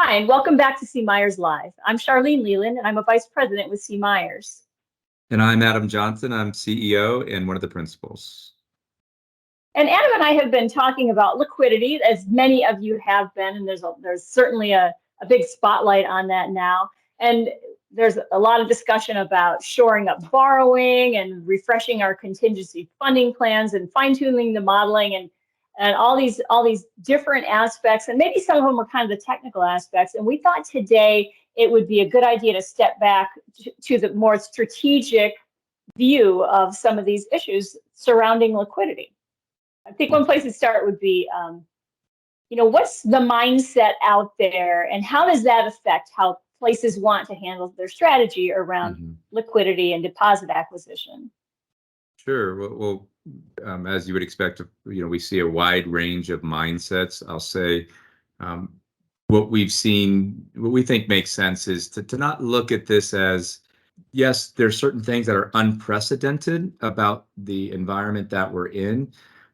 Hi, and welcome back to C. Myers Live. I'm Charlene Leland, and I'm a vice president with C. Myers. And I'm Adam Johnson. I'm CEO and one of the principals. And Adam and I have been talking about liquidity, as many of you have been, and there's certainly a big spotlight on that now. And there's a lot of discussion about shoring up borrowing and refreshing our contingency funding plans and fine-tuning the modeling and all these different aspects. And maybe some of them are kind of the technical aspects. And we thought today it would be a good idea to step back to the more strategic view of some of these issues surrounding liquidity. I think one place to start would be, what's the mindset out there and how does that affect how places want to handle their strategy around liquidity and deposit acquisition? Sure. Well, as you would expect, we see a wide range of mindsets. I'll say what we think makes sense is to not look at this as, yes, there's certain things that are unprecedented about the environment that we're in,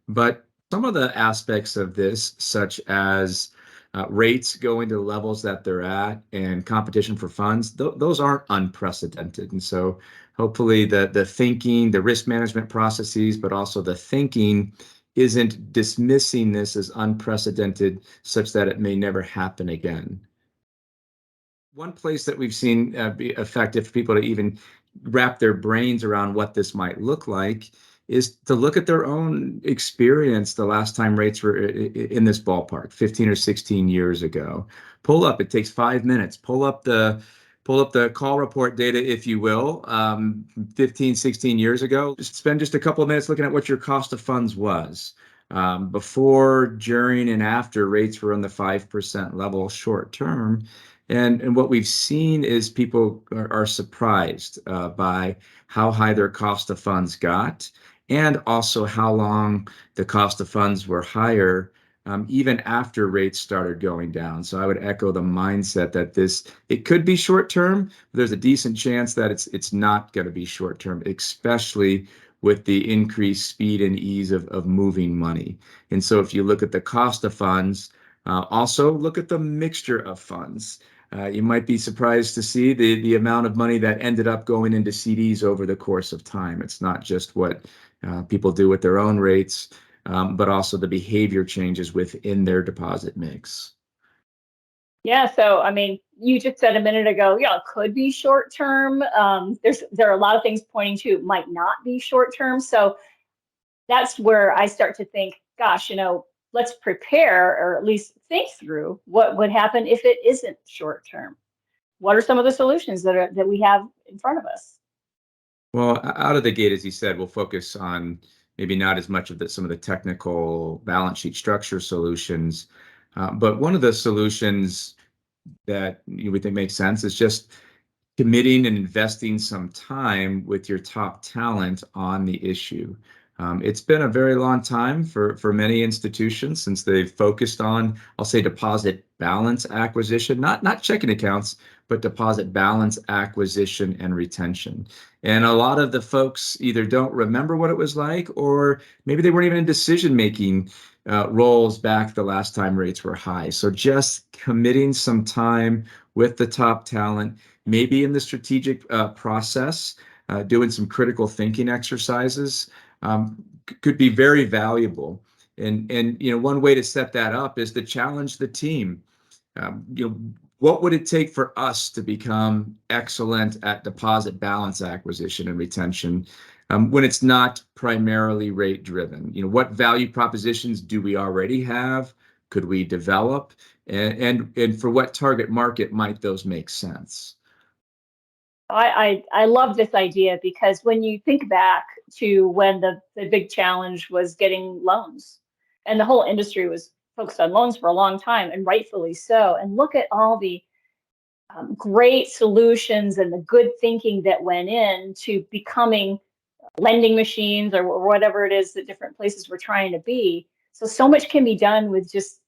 but some of the aspects of this, such as rates going to the levels that they're at and competition for funds, those aren't unprecedented. And so hopefully the thinking, the risk management processes, but also the thinking isn't dismissing this as unprecedented such that it may never happen again. One place that we've seen be effective for people to even wrap their brains around what this might look like is to look at their own experience the last time rates were in this ballpark, 15 or 16 years ago. It takes 5 minutes. Pull up the call report data, if you will, 15, 16 years ago. Just spend a couple of minutes looking at what your cost of funds was. Before, during, and after rates were on the 5% level short term. And what we've seen is people are surprised by how high their cost of funds got, and also how long the cost of funds were higher even after rates started going down. So I would echo the mindset that it could be short term, but there's a decent chance that it's not going to be short term, especially with the increased speed and ease of moving money. And so if you look at the cost of funds, also look at the mixture of funds. You might be surprised to see the amount of money that ended up going into CDs over the course of time. It's not just what people do with their own rates, but also the behavior changes within their deposit mix. Yeah, so I mean, you just said a minute ago, it could be short term. There are a lot of things pointing to it might not be short term. So that's where I start to think, gosh, let's prepare or at least think through what would happen if it isn't short term. What are some of the solutions that we have in front of us? Well, out of the gate, as you said, we'll focus on maybe not as much of some of the technical balance sheet structure solutions, but one of the solutions that you would think makes sense is just committing and investing some time with your top talent on the issue. It's been a very long time for many institutions since they've focused on, I'll say, deposit balance acquisition, not checking accounts, but deposit balance acquisition and retention. And a lot of the folks either don't remember what it was like, or maybe they weren't even in decision-making roles back the last time rates were high. So just committing some time with the top talent, maybe in the strategic process, doing some critical thinking exercises, could be very valuable. And one way to set that up is to challenge the team. What would it take for us to become excellent at deposit balance acquisition and retention when it's not primarily rate driven? What value propositions do we already have? Could we develop? And for what target market might those make sense? I love this idea because when you think back to when the big challenge was getting loans, and the whole industry was focused on loans for a long time, and rightfully so, and look at all the great solutions and the good thinking that went into becoming lending machines or whatever it is that different places were trying to be. So much can be done with just,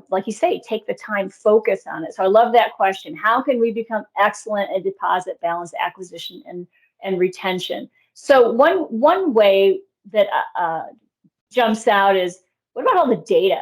like you say, take the time, focus on it. So I love that question. How can we become excellent at deposit balance acquisition and retention? So one way that jumps out is, what about all the data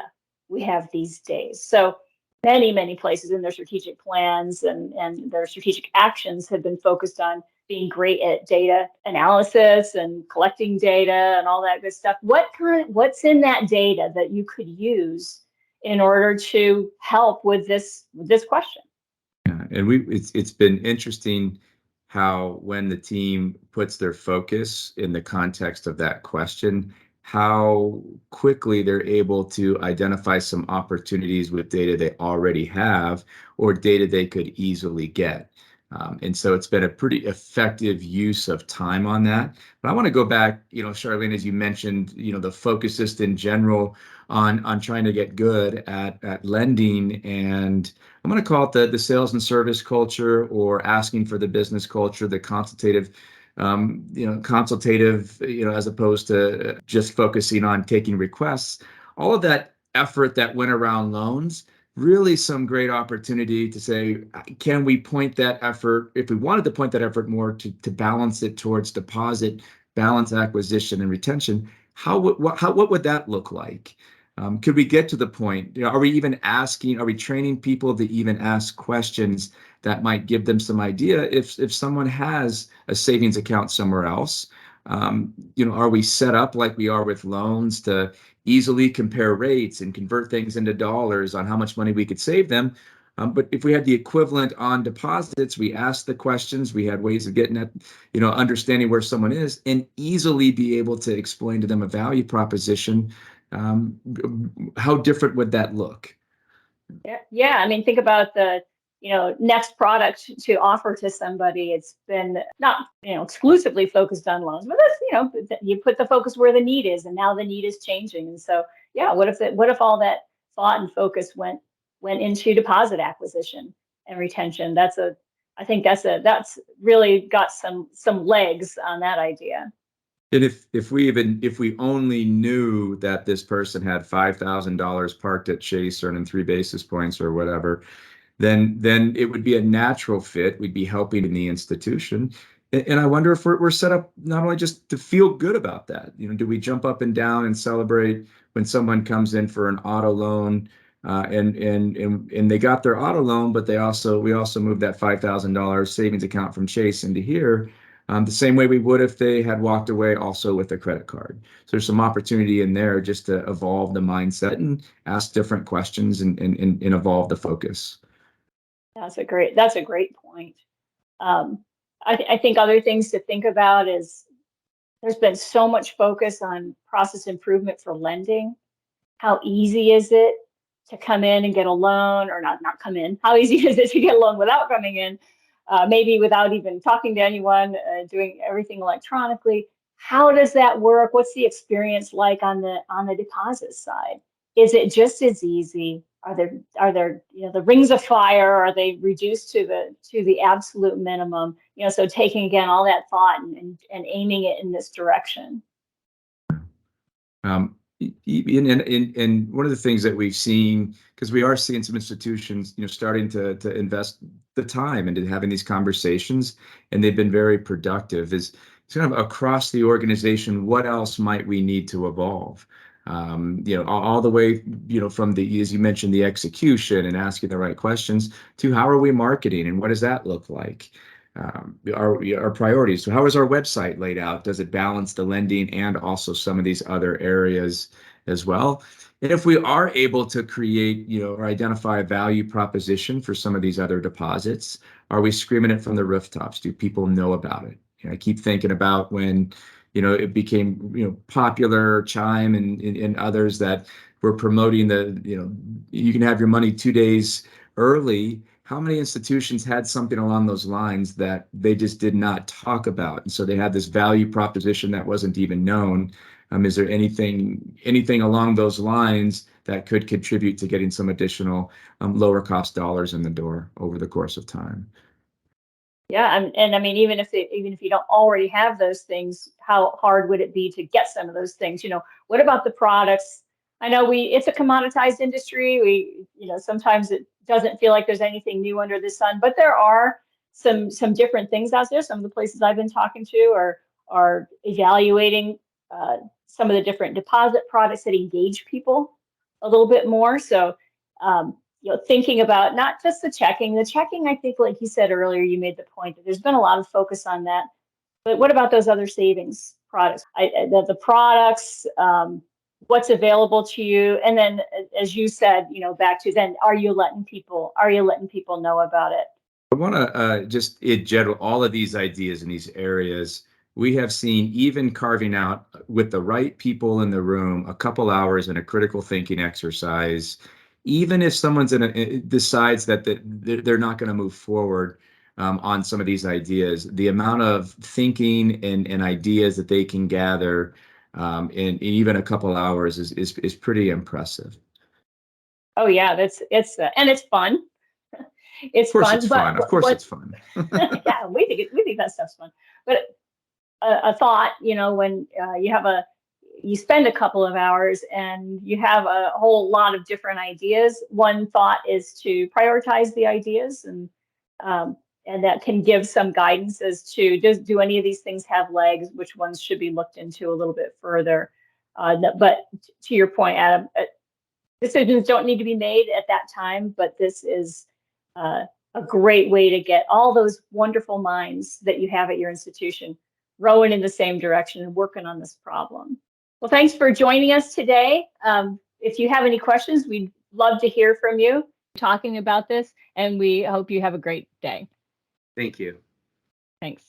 we have these days? So many places in their strategic plans and their strategic actions have been focused on being great at data analysis and collecting data and all that good stuff. What's in that data that you could use in order to help with this question? Yeah, and it's been interesting how when the team puts their focus in the context of that question, how quickly they're able to identify some opportunities with data they already have or data they could easily get. And so it's been a pretty effective use of time on that. But I want to go back, Charlene, as you mentioned, the focus just in general on trying to get good at lending, and I'm going to call it the sales and service culture, or asking for the business culture, the consultative, as opposed to just focusing on taking requests. All of that effort that went around loans, really some great opportunity to say, can we point that effort, if we wanted to point that effort more to balance it towards deposit, balance acquisition and retention, what would that look like? Could we get to the point, are we training people to even ask questions that might give them some idea if someone has a savings account somewhere else? Are we set up like we are with loans to easily compare rates and convert things into dollars on how much money we could save them? But if we had the equivalent on deposits, we asked the questions, we had ways of getting at, understanding where someone is and easily be able to explain to them a value proposition. How different would that look? Yeah. I mean, think about the next product to offer to somebody. It's been not exclusively focused on loans, but that's you put the focus where the need is, and now the need is changing. And so yeah, what if all that thought and focus went into deposit acquisition and retention? I think that's really got some legs on that idea. And if we only knew that this person had $5,000 parked at Chase earning 3 basis points or whatever, then it would be a natural fit. We'd be helping in the institution. And I wonder if we're set up not only just to feel good about that. Do we jump up and down and celebrate when someone comes in for an auto loan, and they got their auto loan, but we also moved that $5,000 savings account from Chase into here, the same way we would if they had walked away also with a credit card. So there's some opportunity in there just to evolve the mindset and ask different questions and evolve the focus. That's a great point. Um, I think other things to think about is there's been so much focus on process improvement for lending. How easy is it to come in and get a loan, or not come in? How easy is it to get a loan without coming in? Maybe without even talking to anyone, doing everything electronically. How does that work? What's the experience like on the deposit side? Is it just as easy? Are there the rings of fire? Are they reduced to the absolute minimum? So taking again all that thought and aiming it in this direction. And one of the things that we've seen, because we are seeing some institutions, starting to invest the time into having these conversations, and they've been very productive, is kind of across the organization, what else might we need to evolve? All the way, from as you mentioned, the execution and asking the right questions, to how are we marketing and what does that look like? Our priorities. So how is our website laid out? Does it balance the lending and also some of these other areas as well? And if we are able to create, or identify a value proposition for some of these other deposits, are we screaming it from the rooftops? Do people know about it? I keep thinking about when, it became, popular, Chime and others that were promoting you can have your money 2 days early. How many institutions had something along those lines that they just did not talk about? And so they had this value proposition that wasn't even known. Is there anything along those lines that could contribute to getting some additional lower cost dollars in the door over the course of time? Yeah, and I mean, even if you don't already have those things, how hard would it be to get some of those things? What about the products? I know it's a commoditized industry. Sometimes it doesn't feel like there's anything new under the sun, but there are some different things out there. Some of the places I've been talking to are evaluating some of the different deposit products that engage people a little bit more. So thinking about not just the checking. The checking, I think, like you said earlier, you made the point that there's been a lot of focus on that. But what about those other savings products? The products, what's available to you, and then, as you said, back to then, are you letting people know about it? I want to just in general, all of these ideas in these areas, we have seen even carving out with the right people in the room a couple hours in a critical thinking exercise, even if someone's decides that they're not going to move forward on some of these ideas, the amount of thinking and ideas that they can gather in even a couple hours is pretty impressive. Oh yeah, and it's fun. It's Of course fun, it's but fun. Of course it's fun. yeah, we think that stuff's fun. But a thought, when you spend a couple of hours and you have a whole lot of different ideas, one thought is to prioritize the ideas, and that can give some guidance as to do any of these things have legs, which ones should be looked into a little bit further. But to your point, Adam, decisions don't need to be made at that time, but this is a great way to get all those wonderful minds that you have at your institution rowing in the same direction and working on this problem. Well, thanks for joining us today. If you have any questions, we'd love to hear from you talking about this, and we hope you have a great day. Thank you. Thanks.